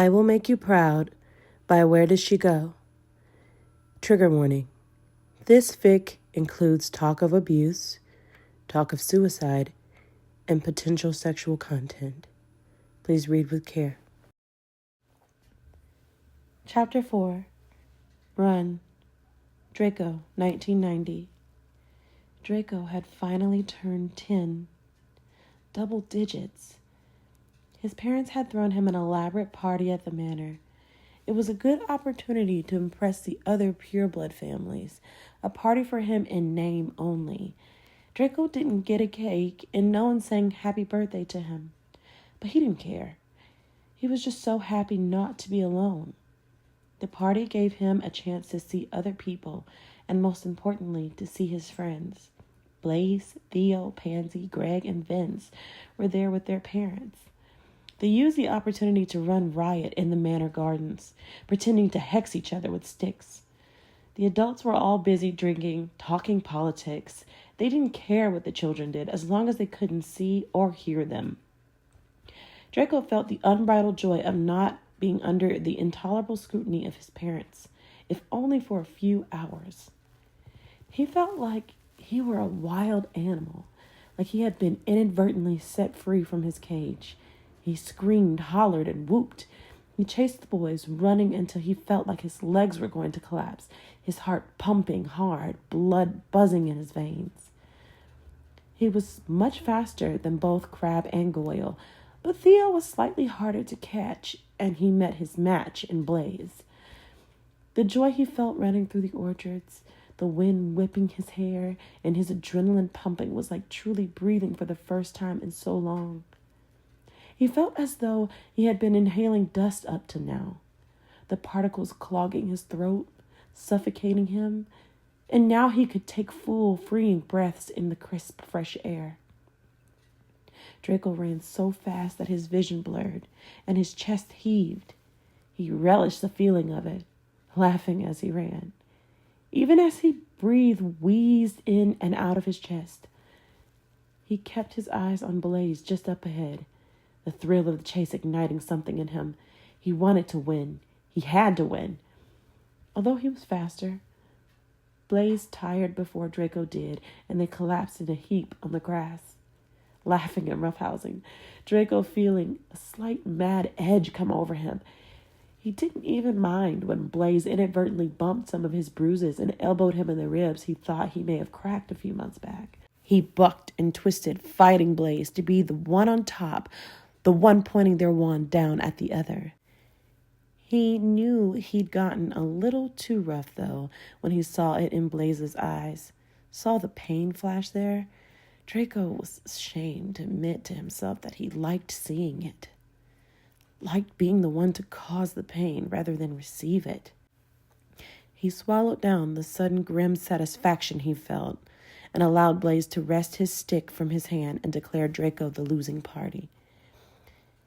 I Will Make You Proud by Wheredoesshego. Trigger warning. This fic includes talk of abuse, talk of suicide, and potential sexual content. Please read with care. Chapter 4. Run. Draco, 1990. Draco had finally turned 10. Double digits. His parents had thrown him an elaborate party at the manor. It was a good opportunity to impress the other pureblood families, a party for him in name only. Draco didn't get a cake, and no one sang happy birthday to him. But he didn't care. He was just so happy not to be alone. The party gave him a chance to see other people, and most importantly, to see his friends. Blaze, Theo, Pansy, Greg, and Vince were there with their parents. They used the opportunity to run riot in the manor gardens, pretending to hex each other with sticks. The adults were all busy drinking, talking politics. They didn't care what the children did as long as they couldn't see or hear them. Draco felt the unbridled joy of not being under the intolerable scrutiny of his parents, if only for a few hours. He felt like he were a wild animal, like he had been inadvertently set free from his cage. He screamed, hollered, and whooped. He chased the boys, running until he felt like his legs were going to collapse, his heart pumping hard, blood buzzing in his veins. He was much faster than both Crab and Goyle, but Theo was slightly harder to catch, and he met his match in Blaze. The joy he felt running through the orchards, the wind whipping his hair, and his adrenaline pumping was like truly breathing for the first time in so long. He felt as though he had been inhaling dust up to now, the particles clogging his throat, suffocating him, and now he could take full, freeing breaths in the crisp, fresh air. Draco ran so fast that his vision blurred, and his chest heaved. He relished the feeling of it, laughing as he ran. Even as he breathed wheezed in and out of his chest, he kept his eyes on Blaze just up ahead, the thrill of the chase igniting something in him. He wanted to win. He had to win. Although he was faster, Blaze tired before Draco did, and they collapsed in a heap on the grass, laughing and roughhousing, Draco feeling a slight mad edge come over him. He didn't even mind when Blaze inadvertently bumped some of his bruises and elbowed him in the ribs he thought he may have cracked a few months back. He bucked and twisted, fighting Blaze to be the one on top, the one pointing their wand down at the other. He knew he'd gotten a little too rough, though, when he saw it in Blaze's eyes, saw the pain flash there. Draco was ashamed to admit to himself that he liked seeing it, liked being the one to cause the pain rather than receive it. He swallowed down the sudden grim satisfaction he felt and allowed Blaze to wrest his stick from his hand and declare Draco the losing party.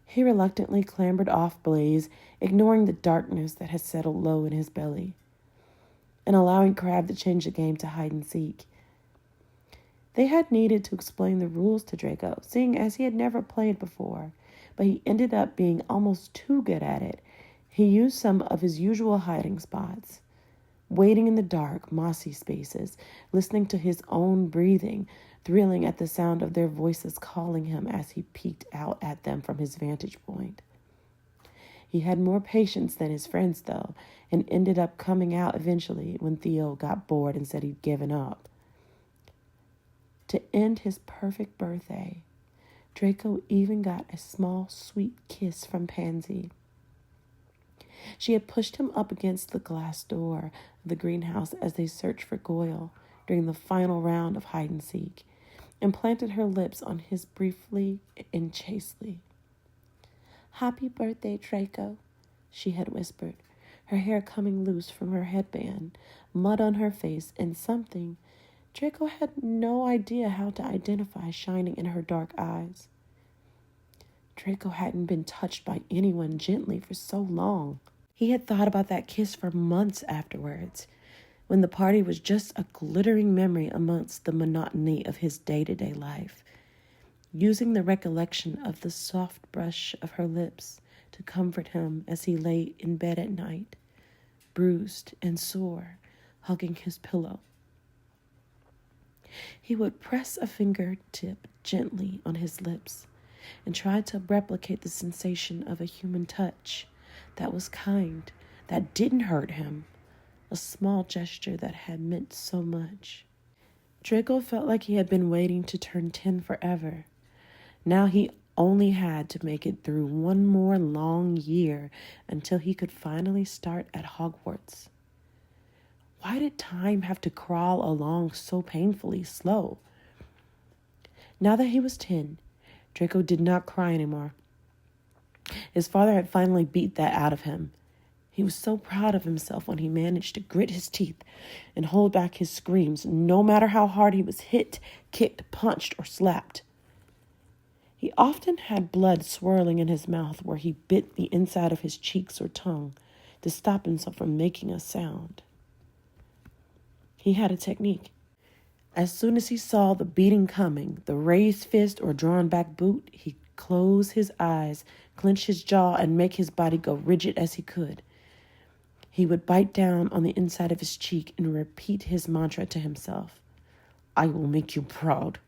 He reluctantly clambered off Blaze, ignoring the darkness that had settled low in his belly, and allowing Crab to change the game to hide and seek. They had needed to explain the rules to Draco, seeing as he had never played before, but he ended up being almost too good at it. He used some of his usual hiding spots, waiting in the dark, mossy spaces, listening to his own breathing, thrilling at the sound of their voices calling him as he peeked out at them from his vantage point. He had more patience than his friends, though, and ended up coming out eventually when Theo got bored and said he'd given up. To end his perfect birthday, Draco even got a small, sweet kiss from Pansy. She had pushed him up against the glass door of the greenhouse as they searched for Goyle during the final round of hide-and-seek, and planted her lips on his briefly and chastely. "Happy birthday, Draco," she had whispered, her hair coming loose from her headband, mud on her face, and something Draco had no idea how to identify shining in her dark eyes. Draco hadn't been touched by anyone gently for so long. He had thought about that kiss for months afterwards, when the party was just a glittering memory amongst the monotony of his day-to-day life, using the recollection of the soft brush of her lips to comfort him as he lay in bed at night, bruised and sore, hugging his pillow. He would press a fingertip gently on his lips and try to replicate the sensation of a human touch that was kind, that didn't hurt him, a small gesture that had meant so much. Draco felt like he had been waiting to turn 10 forever. Now he only had to make it through one more long year until he could finally start at Hogwarts. Why did time have to crawl along so painfully slow? Now that he was 10, Draco did not cry anymore. His father had finally beat that out of him. He was so proud of himself when he managed to grit his teeth and hold back his screams, no matter how hard he was hit, kicked, punched, or slapped. He often had blood swirling in his mouth where he bit the inside of his cheeks or tongue to stop himself from making a sound. He had a technique. As soon as he saw the beating coming, the raised fist or drawn back boot, he'd close his eyes, clench his jaw, and make his body go rigid as he could. He would bite down on the inside of his cheek and repeat his mantra to himself. I will make you proud.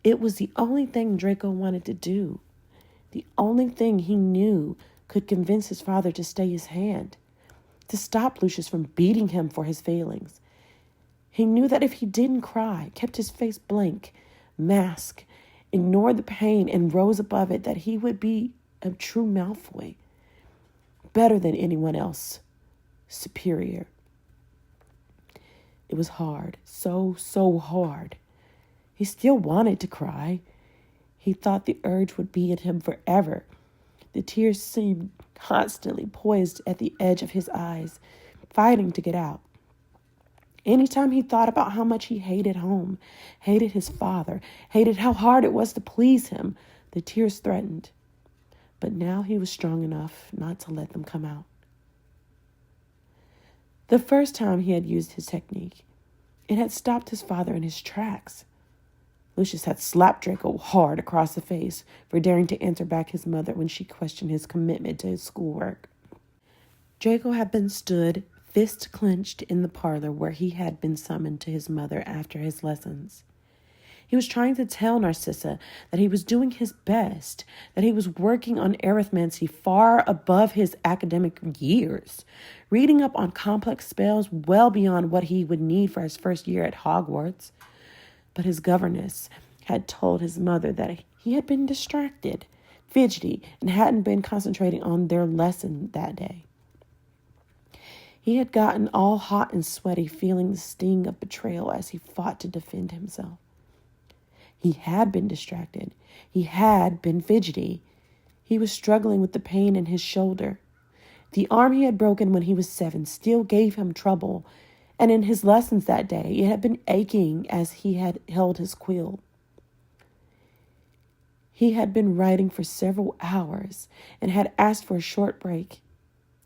It was the only thing Draco wanted to do. The only thing he knew could convince his father to stay his hand, to stop Lucius from beating him for his failings. He knew that if he didn't cry, kept his face blank, masked, ignored the pain, and rose above it, that he would be a true Malfoy. Better than anyone else. Superior. It was hard. So hard. He still wanted to cry. He thought the urge would be in him forever. The tears seemed constantly poised at the edge of his eyes, fighting to get out. Anytime he thought about how much he hated home, hated his father, hated how hard it was to please him, the tears threatened. But now he was strong enough not to let them come out. The first time he had used his technique, it had stopped his father in his tracks. Lucius had slapped Draco hard across the face for daring to answer back his mother when she questioned his commitment to his schoolwork. Draco had been stood, fist clenched, in the parlor where he had been summoned to his mother after his lessons. He was trying to tell Narcissa that he was doing his best, that he was working on arithmancy far above his academic years, reading up on complex spells well beyond what he would need for his first year at Hogwarts. But his governess had told his mother that he had been distracted, fidgety, and hadn't been concentrating on their lesson that day. He had gotten all hot and sweaty, feeling the sting of betrayal as he fought to defend himself. He had been distracted. He had been fidgety. He was struggling with the pain in his shoulder. The arm he had broken when he was 7 still gave him trouble, and in his lessons that day, it had been aching as he had held his quill. He had been writing for several hours and had asked for a short break.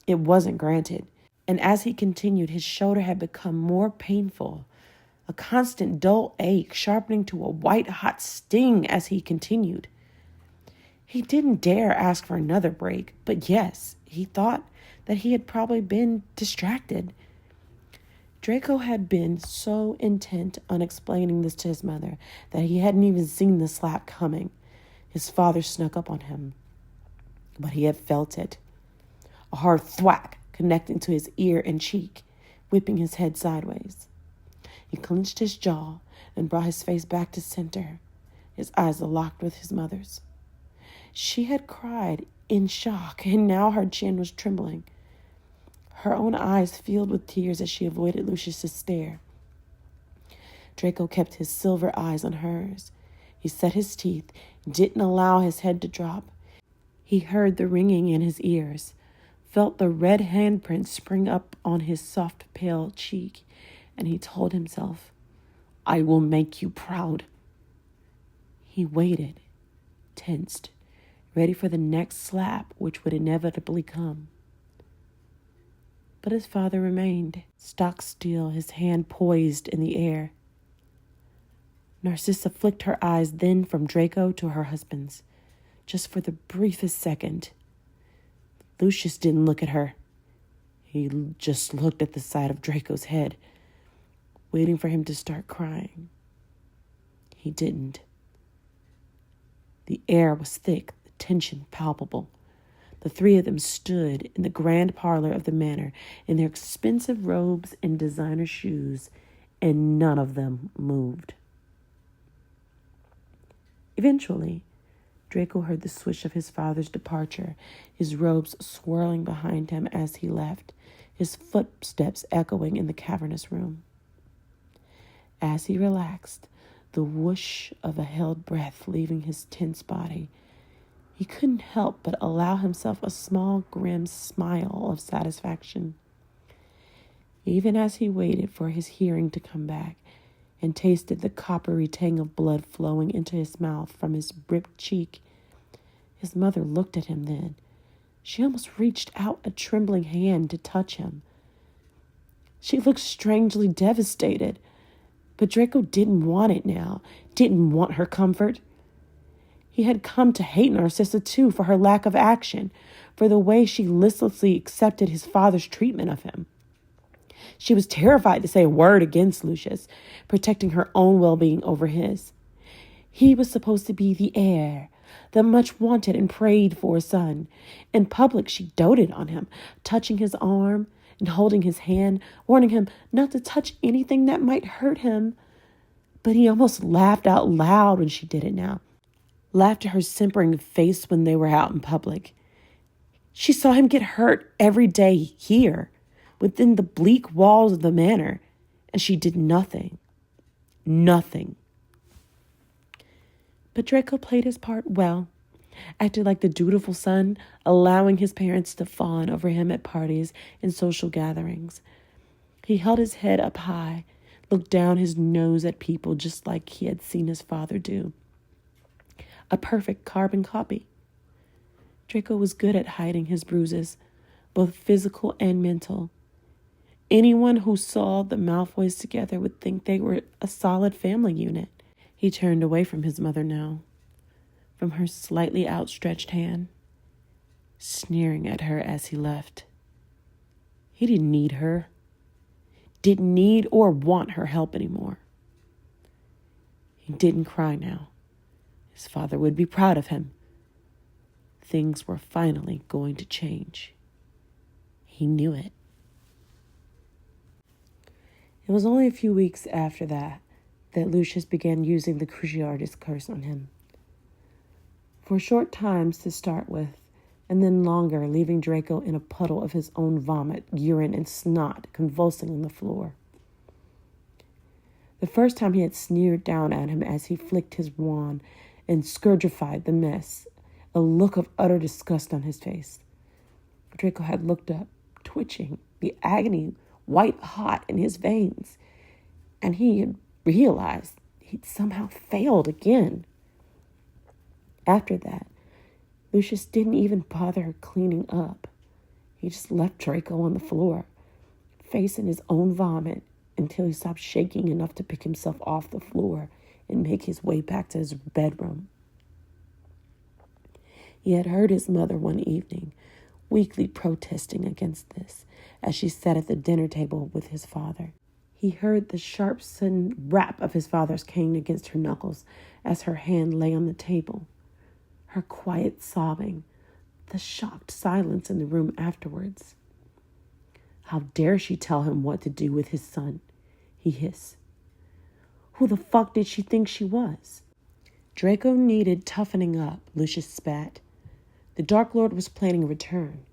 It wasn't granted, and as he continued, his shoulder had become more painful, a constant dull ache sharpening to a white-hot sting as he continued. He didn't dare ask for another break, but yes, he thought that he had probably been distracted. Draco had been so intent on explaining this to his mother that he hadn't even seen the slap coming. His father snuck up on him, but he had felt it. A hard thwack connecting to his ear and cheek, whipping his head sideways. He clenched his jaw and brought his face back to center, his eyes locked with his mother's. She had cried in shock, and now her chin was trembling. Her own eyes filled with tears as she avoided Lucius's stare. Draco kept his silver eyes on hers. He set his teeth, didn't allow his head to drop. He heard the ringing in his ears, felt the red handprint spring up on his soft, pale cheek, and he told himself, I will make you proud. He waited, tensed, ready for the next slap which would inevitably come. But his father remained, stock still, his hand poised in the air. Narcissa flicked her eyes then from Draco to her husband's, just for the briefest second. Lucius didn't look at her. He just looked at the side of Draco's head, waiting for him to start crying. He didn't. The air was thick, the tension palpable. The three of them stood in the grand parlor of the manor in their expensive robes and designer shoes, and none of them moved. Eventually, Draco heard the swish of his father's departure, his robes swirling behind him as he left, his footsteps echoing in the cavernous room. As he relaxed, the whoosh of a held breath leaving his tense body, he couldn't help but allow himself a small, grim smile of satisfaction. Even as he waited for his hearing to come back and tasted the coppery tang of blood flowing into his mouth from his ripped cheek, his mother looked at him then. She almost reached out a trembling hand to touch him. She looked strangely devastated, but Draco didn't want it now, didn't want her comfort. He had come to hate Narcissa too for her lack of action, for the way she listlessly accepted his father's treatment of him. She was terrified to say a word against Lucius, protecting her own well-being over his. He was supposed to be the heir, the much-wanted and prayed-for son. In public, she doted on him, touching his arm and holding his hand, warning him not to touch anything that might hurt him. But he almost laughed out loud when she did it now, laughed at her simpering face when they were out in public. She saw him get hurt every day here, within the bleak walls of the manor, and she did nothing. Nothing. But Draco played his part well, acted like the dutiful son, allowing his parents to fawn over him at parties and social gatherings. He held his head up high, looked down his nose at people just like he had seen his father do. A perfect carbon copy. Draco was good at hiding his bruises, both physical and mental. Anyone who saw the Malfoys together would think they were a solid family unit. He turned away from his mother now, from her slightly outstretched hand, sneering at her as he left. He didn't need her, didn't need or want her help anymore. He didn't cry now. His father would be proud of him. Things were finally going to change. He knew it. It was only a few weeks after that Lucius began using the Cruciatus curse on him. For short times to start with, and then longer, leaving Draco in a puddle of his own vomit, urine, and snot, convulsing on the floor. The first time he had sneered down at him as he flicked his wand and scourgified the mess, a look of utter disgust on his face. Draco had looked up, twitching, the agony white hot in his veins, and he had realized he'd somehow failed again. After that, Lucius didn't even bother cleaning up. He just left Draco on the floor, facing his own vomit, until he stopped shaking enough to pick himself off the floor and make his way back to his bedroom. He had heard his mother one evening, weakly protesting against this, as she sat at the dinner table with his father. He heard the sharp, sudden rap of his father's cane against her knuckles as her hand lay on the table, her quiet sobbing, the shocked silence in the room afterwards. How dare she tell him what to do with his son? He hissed. Who the fuck did she think she was? Draco needed toughening up, Lucius spat. The Dark Lord was planning a return.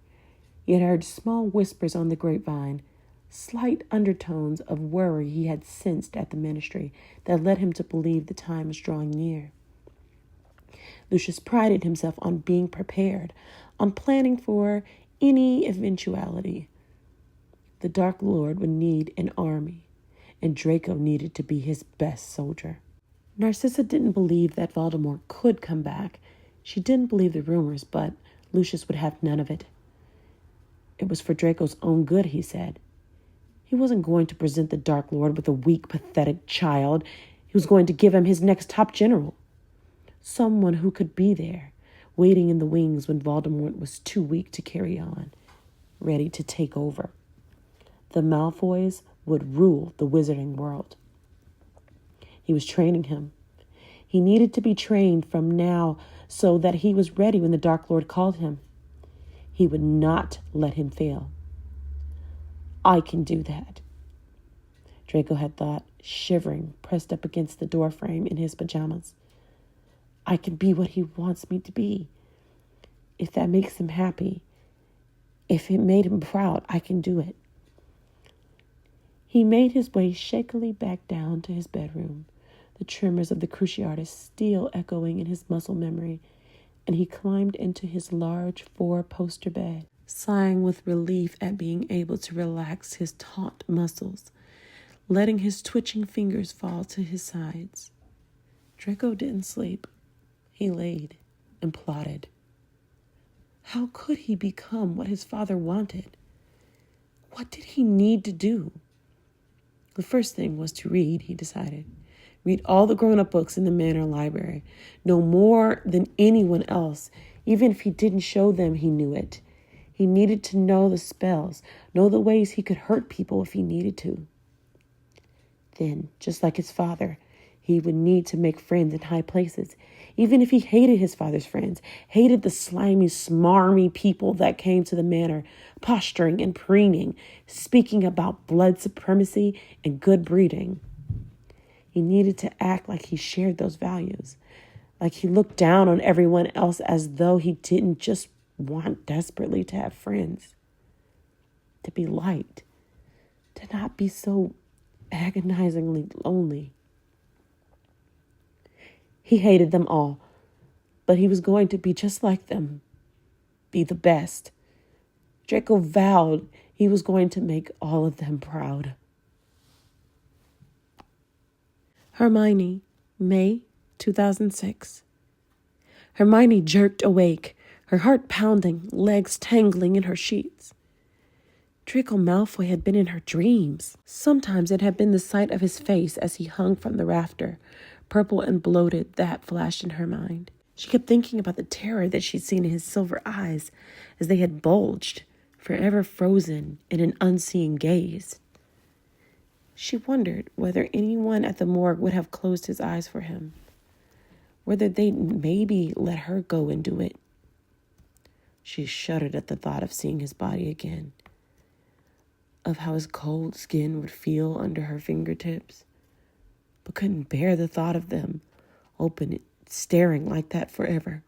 He had heard small whispers on the grapevine, slight undertones of worry he had sensed at the ministry that led him to believe the time was drawing near. Lucius prided himself on being prepared, on planning for any eventuality. The Dark Lord would need an army, and Draco needed to be his best soldier. Narcissa didn't believe that Voldemort could come back. She didn't believe the rumors, but Lucius would have none of it. It was for Draco's own good, he said. He wasn't going to present the Dark Lord with a weak, pathetic child. He was going to give him his next top general. Someone who could be there waiting in the wings when Voldemort was too weak to carry on, ready to take over. The Malfoys would rule the wizarding world. He was training him. He needed to be trained from now so that he was ready when the Dark Lord called him. He would not let him fail. I can do that, Draco had thought, shivering, pressed up against the doorframe in his pajamas. I can be what he wants me to be. If that makes him happy, if it made him proud, I can do it. He made his way shakily back down to his bedroom, the tremors of the Cruciatus still echoing in his muscle memory, and he climbed into his large 4-poster bed, sighing with relief at being able to relax his taut muscles, letting his twitching fingers fall to his sides. Draco didn't sleep. He laid and plotted. How could he become what his father wanted? What did he need to do? The first thing was to read, he decided. Read all the grown-up books in the manor library. Know more than anyone else. Even if he didn't show them, he knew it. He needed to know the spells, know the ways he could hurt people if he needed to. Then, just like his father, he would need to make friends in high places. Even if he hated his father's friends, hated the slimy, smarmy people that came to the manor, posturing and preening, speaking about blood supremacy and good breeding. He needed to act like he shared those values, like he looked down on everyone else as though he didn't just want desperately to have friends, to be liked, to not be so agonizingly lonely. He hated them all, but he was going to be just like them, be the best. Draco vowed he was going to make all of them proud. Hermione, May 2006. Hermione jerked awake, her heart pounding, legs tangling in her sheets. Draco Malfoy had been in her dreams. Sometimes it had been the sight of his face as he hung from the rafter, purple and bloated, that flashed in her mind. She kept thinking about the terror that she'd seen in his silver eyes as they had bulged, forever frozen in an unseeing gaze. She wondered whether anyone at the morgue would have closed his eyes for him, whether they'd maybe let her go and do it. She shuddered at the thought of seeing his body again, of how his cold skin would feel under her fingertips, but couldn't bear the thought of them open, staring like that forever.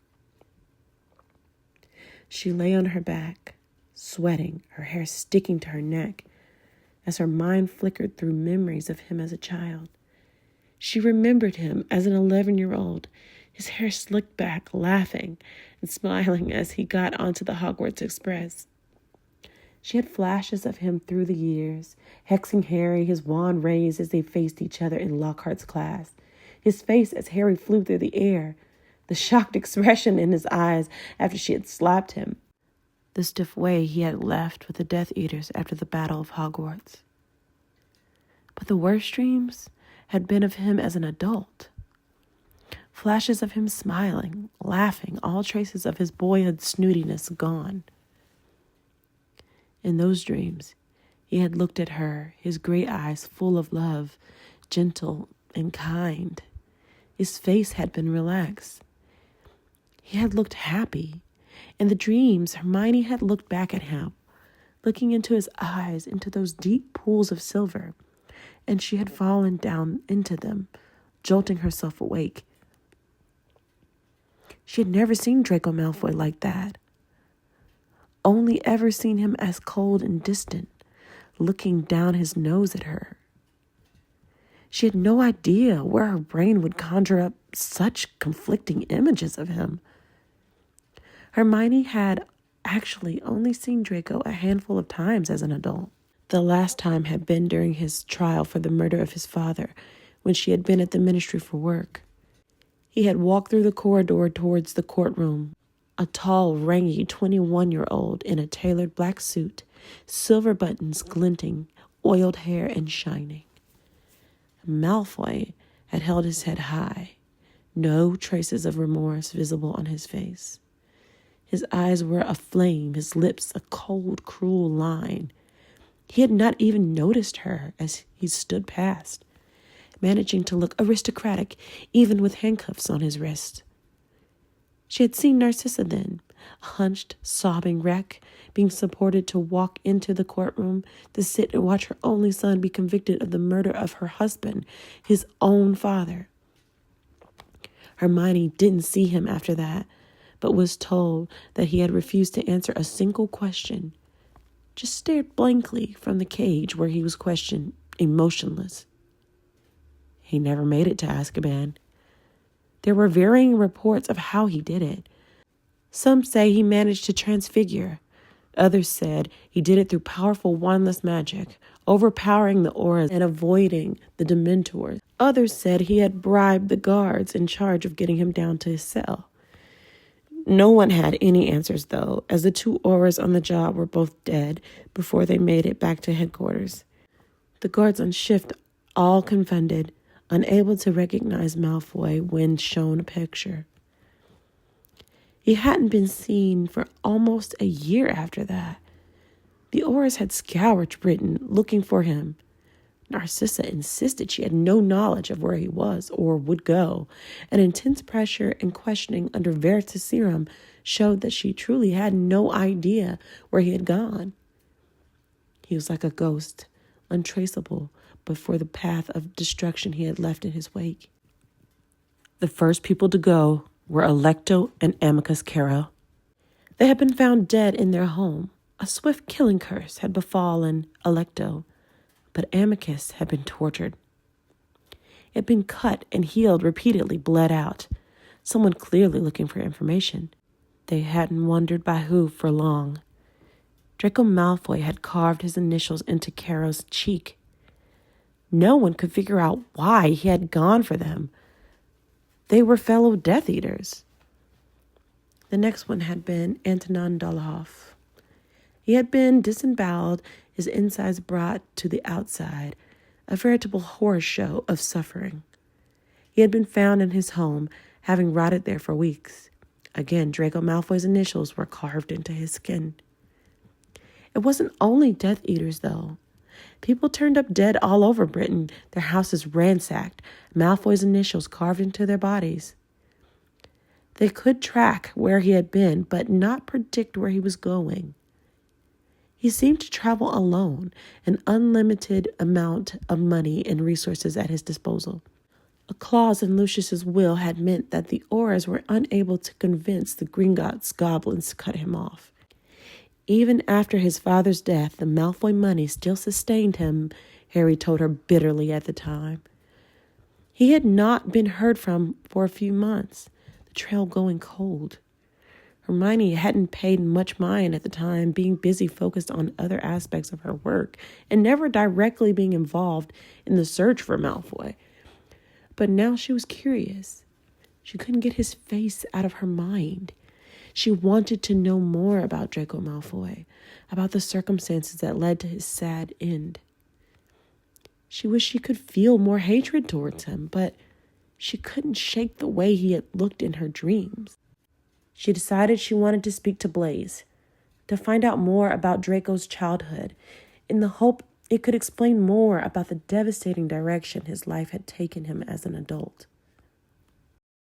She lay on her back, sweating, her hair sticking to her neck, as her mind flickered through memories of him as a child. She remembered him as an 11-year-old, his hair slicked back, laughing and smiling as he got onto the Hogwarts Express. She had flashes of him through the years, hexing Harry, his wand raised as they faced each other in Lockhart's class, his face as Harry flew through the air, the shocked expression in his eyes after she had slapped him, the stiff way he had left with the Death Eaters after the Battle of Hogwarts. But the worst dreams had been of him as an adult. Flashes of him smiling, laughing, all traces of his boyhood snootiness gone. In those dreams, he had looked at her, his great eyes full of love, gentle and kind. His face had been relaxed. He had looked happy. In the dreams, Hermione had looked back at him, looking into his eyes, into those deep pools of silver, and she had fallen down into them, jolting herself awake. She had never seen Draco Malfoy like that. Only ever seen him as cold and distant, looking down his nose at her. She had no idea where her brain would conjure up such conflicting images of him. Hermione had actually only seen Draco a handful of times as an adult. The last time had been during his trial for the murder of his father, when she had been at the ministry for work. He had walked through the corridor towards the courtroom, a tall, rangy 21-year-old in a tailored black suit, silver buttons glinting, oiled hair and shining. Malfoy had held his head high, no traces of remorse visible on his face. His eyes were aflame, his lips a cold, cruel line. He had not even noticed her as he stood past, managing to look aristocratic even with handcuffs on his wrist. She had seen Narcissa then, a hunched, sobbing wreck, being supported to walk into the courtroom to sit and watch her only son be convicted of the murder of her husband, his own father. Hermione didn't see him after that, but was told that he had refused to answer a single question, just stared blankly from the cage where he was questioned, emotionless. He never made it to Azkaban. There were varying reports of how he did it. Some say he managed to transfigure. Others said he did it through powerful wandless magic, overpowering the auras and avoiding the Dementors. Others said he had bribed the guards in charge of getting him down to his cell. No one had any answers, though, as the two auras on the job were both dead before they made it back to headquarters. The guards on shift all confounded, unable to recognize Malfoy when shown a picture. He hadn't been seen for almost a year after that. The auras had scoured Britain looking for him. Narcissa insisted she had no knowledge of where he was or would go, and intense pressure and questioning under Veritaserum showed that she truly had no idea where he had gone. He was like a ghost, untraceable, but for the path of destruction he had left in his wake. The first people to go were Alecto and Amicus Carrow. They had been found dead in their home. A swift killing curse had befallen Alecto, but Amicus had been tortured. It had been cut and healed repeatedly, bled out. Someone clearly looking for information. They hadn't wondered by who for long. Draco Malfoy had carved his initials into Carrow's cheek. No one could figure out why he had gone for them. They were fellow Death Eaters. The next one had been Antonin Dolohov. He had been disemboweled, his insides brought to the outside, a veritable horror show of suffering. He had been found in his home, having rotted there for weeks. Again, Draco Malfoy's initials were carved into his skin. It wasn't only Death Eaters, though. People turned up dead all over Britain, their houses ransacked, Malfoy's initials carved into their bodies. They could track where he had been, but not predict where he was going. He seemed to travel alone, an unlimited amount of money and resources at his disposal. A clause in Lucius's will had meant that the auras were unable to convince the Gringotts goblins to cut him off. Even after his father's death, the Malfoy money still sustained him, Harry told her bitterly at the time. He had not been heard from for a few months, the trail going cold. Hermione hadn't paid much mind at the time, being busy focused on other aspects of her work and never directly being involved in the search for Malfoy. But now she was curious. She couldn't get his face out of her mind. She wanted to know more about Draco Malfoy, about the circumstances that led to his sad end. She wished she could feel more hatred towards him, but she couldn't shake the way he had looked in her dreams. She decided she wanted to speak to Blaise, to find out more about Draco's childhood, in the hope it could explain more about the devastating direction his life had taken him as an adult.